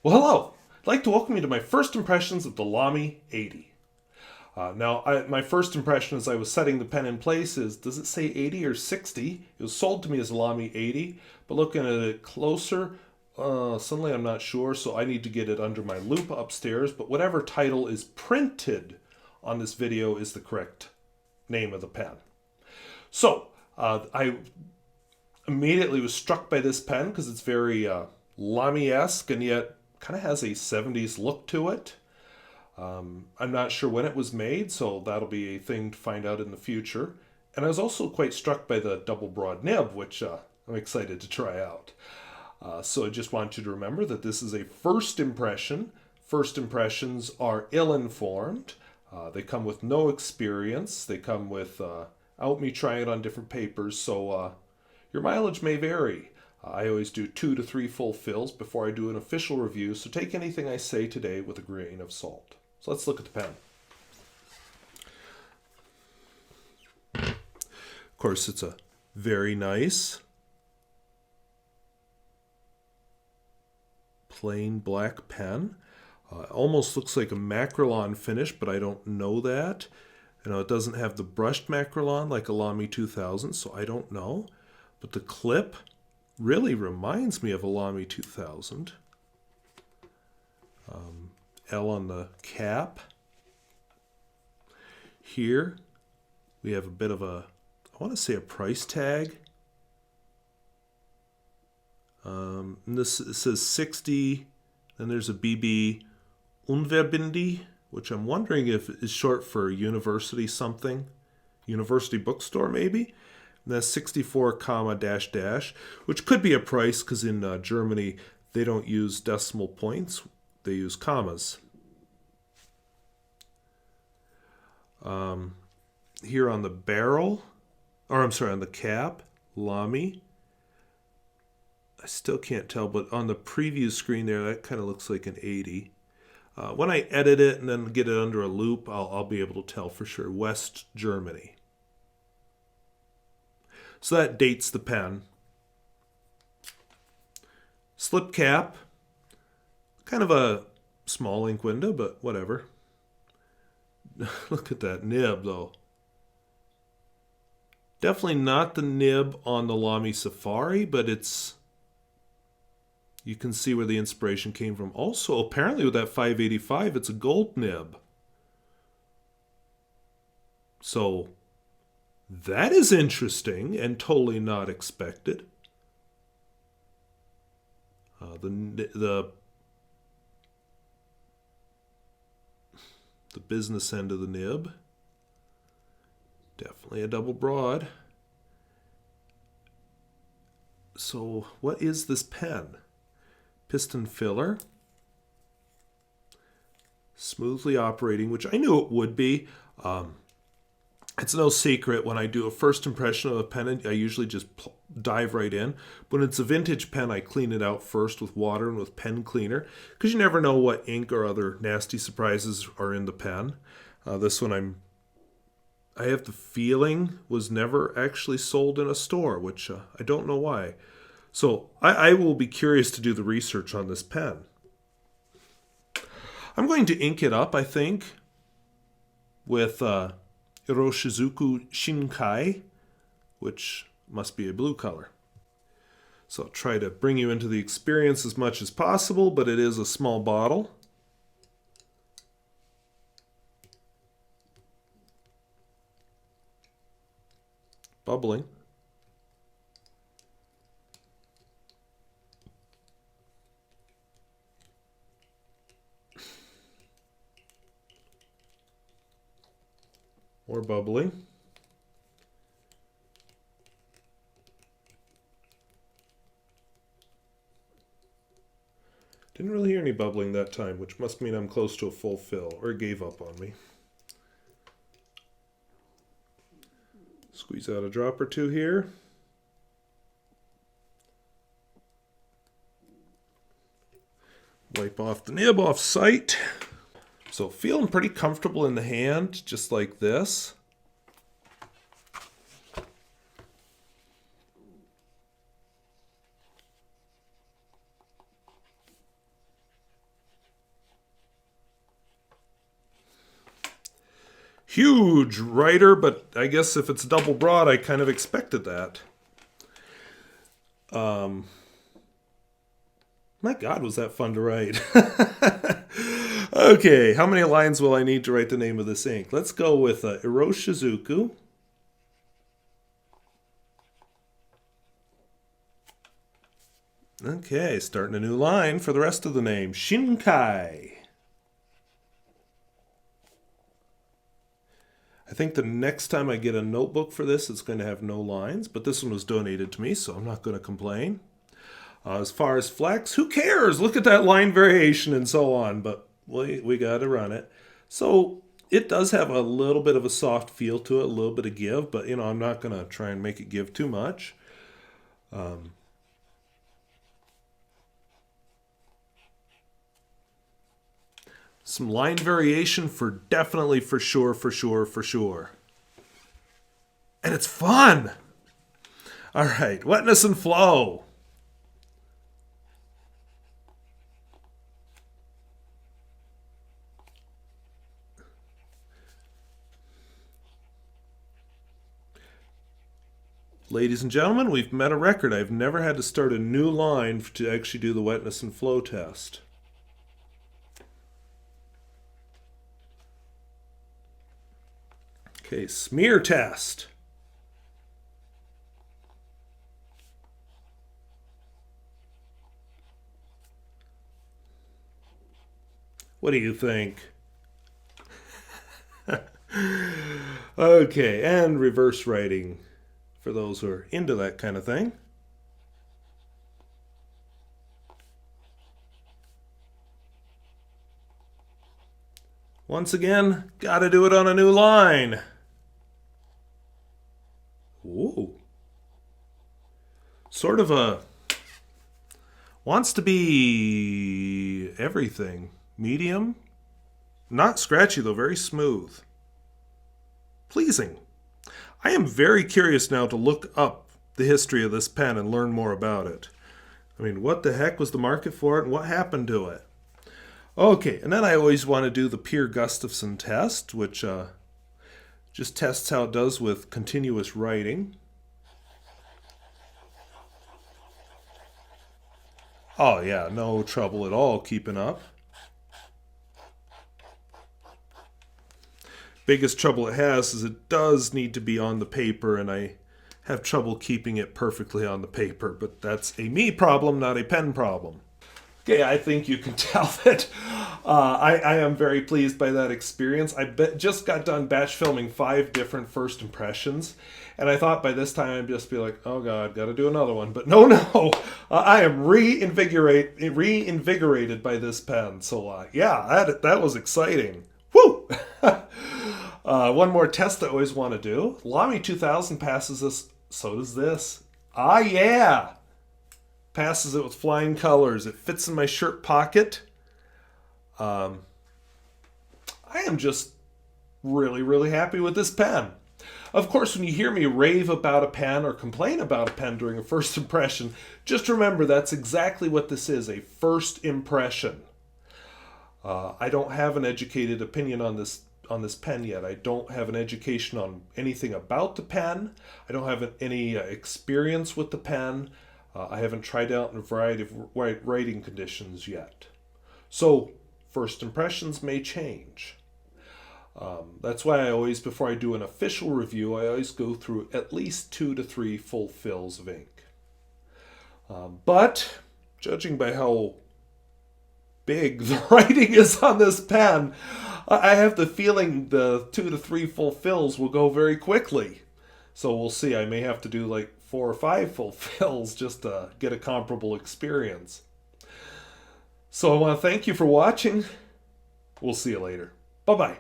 Well, hello. I'd like to welcome you to my first impressions of the Lamy 80. My first impression as I was setting the pen in place is, does it say 80 or 60? It was sold to me as a Lamy 80, but looking at it closer, suddenly I'm not sure, so I need to get it under my loupe upstairs, but whatever title is printed on this video is the correct name of the pen. So, I immediately was struck by this pen because it's very Lamy-esque and yet kind of has a 70s look to it. I'm not sure when it was made, so that'll be a thing to find out in the future. And I was also quite struck by the double broad nib, which I'm excited to try out. So I just want you to remember that this is a first impression. First impressions are ill-informed. They come with no experience. They come without me trying it on different papers, so your mileage may vary. I always do 2 to 3 full fills before I do an official review, so take anything I say today with a grain of salt. So let's look at the pen. Of course, it's a very nice plain black pen. Almost looks like a macrolon finish, but I don't know that. It doesn't have the brushed macrolon like a Lamy 2000, so I don't know. But the clip really reminds me of a Lamy 2000. L on the cap. Here we have a bit of I want to say a price tag. And this it says 60, then there's a BB Unverbindi, which I'm wondering if is short for university something. University bookstore maybe. And that's 64 comma dash dash, which could be a price because in Germany they don't use decimal points, they use commas. Here on the barrel, or I'm sorry, on the cap, Lamy. I still can't tell, but on the preview screen there, that kind of looks like an 80. When I edit it and then get it under a loupe, I'll be able to tell for sure. West Germany. So that dates the pen. Slip cap. Kind of a small ink window, but whatever. Look at that nib, though. Definitely not the nib on the Lamy Safari, but you can see where the inspiration came from. Also, apparently with that 585, it's a gold nib. So that is interesting and totally not expected. The business end of the nib, definitely a double broad. So what is this pen? Piston filler, smoothly operating, which I knew it would be. It's no secret when I do a first impression of a pen, I usually just dive right in. When it's a vintage pen, I clean it out first with water and with pen cleaner because you never know what ink or other nasty surprises are in the pen. This one I have the feeling was never actually sold in a store, which I don't know why. So I will be curious to do the research on this pen. I'm going to ink it up, I think, with Iroshizuku Shinkai, which must be a blue color. So I'll try to bring you into the experience as much as possible, but it is a small bottle. Bubbling. More bubbling. Didn't really hear any bubbling that time, which must mean I'm close to a full fill, or it gave up on me. Squeeze out a drop or two here. Wipe off the nib off sight. So feeling pretty comfortable in the hand, just like this. huge writer, but I guess if it's double broad, I kind of expected that. My God, was that fun to write. Okay, how many lines will I need to write the name of this ink? Let's go with Iroshizuku. Okay, starting a new line for the rest of the name. Shinkai. I think the next time I get a notebook for this, it's going to have no lines, but this one was donated to me, so I'm not going to complain. As far as flex, who cares? Look at that line variation and so on, but we got to run it. So it does have a little bit of a soft feel to it, a little bit of give, but I'm not going to try and make it give too much. Some line variation for definitely, for sure, for sure, for sure. And it's fun. All right, wetness and flow. Ladies and gentlemen, we've met a record. I've never had to start a new line to actually do the wetness and flow test. Okay, smear test. What do you think? Okay, and reverse writing for those who are into that kind of thing. Once again, gotta do it on a new line. Ooh. Sort of a... wants to be everything. Medium. Not scratchy though, very smooth. Pleasing. I am very curious now to look up the history of this pen and learn more about it. I mean, what the heck was the market for it and what happened to it? Okay, and then I always want to do the Peer Gustafson test, which just tests how it does with continuous writing. Oh yeah, no trouble at all keeping up. Biggest trouble it has is it does need to be on the paper, and I have trouble keeping it perfectly on the paper, but that's a me problem, not a pen problem. Okay, I think you can tell that I am very pleased by that experience. Just got done batch filming 5 different first impressions, and I thought by this time I'd just be like, oh God, got to do another one. But no, I am reinvigorated by this pen. So yeah, that was exciting. Woo! One more test I always want to do. Lamy 2000 passes this, so does this. Ah, yeah! Passes it with flying colors. It fits in my shirt pocket. I am just really, really happy with this pen. Of course, when you hear me rave about a pen or complain about a pen during a first impression, just remember that's exactly what this is, a first impression. I don't have an educated opinion on this pen yet. I don't have an education on anything about the pen. I don't have any experience with the pen. I haven't tried out in a variety of writing conditions yet. So, first impressions may change. That's why I always, before I do an official review, I always go through at least 2 to 3 full fills of ink. But, judging by how big the writing is on this pen, I have the feeling the 2 to 3 full fills will go very quickly. So we'll see. I may have to do like 4 or 5 full fills just to get a comparable experience. So I want to thank you for watching. We'll see you later. Bye-bye.